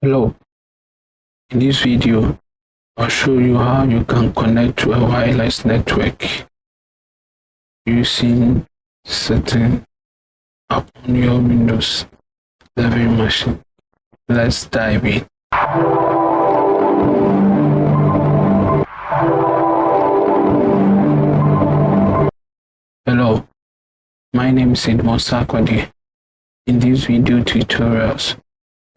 Hello, in this video, I'll show you how you can connect to a wireless network using certain app on your Windows 11 machine. Let's dive in. Hello, my name is Edmond Sakwadi. In these video tutorials,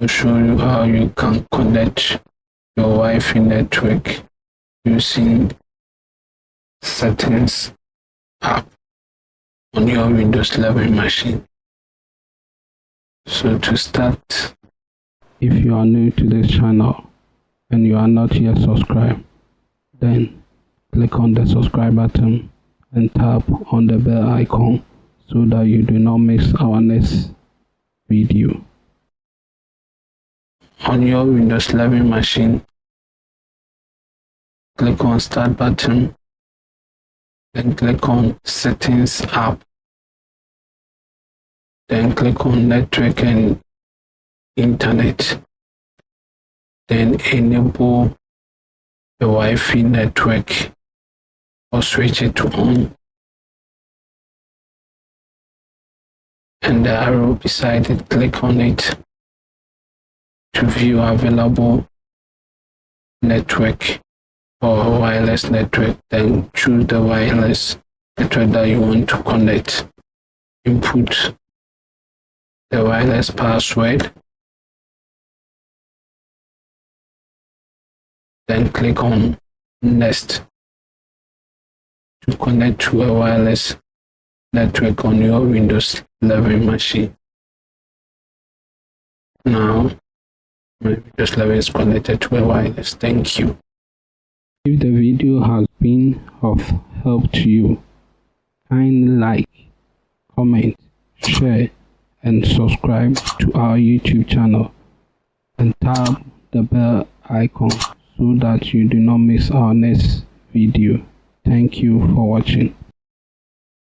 I'll show you how you can connect your Wi-Fi network using settings app on your Windows 11 machine. So to start, if you are new to this channel and you are not yet subscribed, then click on the subscribe button and tap on the bell icon so that you do not miss our next video. On your Windows 11 machine, click on Start button, then click on Settings app, then click on Network and Internet, then enable the Wi-Fi network or switch it to on, and the arrow beside it, click on it to view available network or wireless network. Then choose the wireless network that you want to connect. Input the wireless password, then click on Next to connect to a wireless network on your Windows 11 machine. Now my Windows 11 is connected to a wireless. Thank you. If the video has been of help to you, kindly like, comment, share, and subscribe to our YouTube channel and tap the bell icon so that you do not miss our next video. Thank you for watching.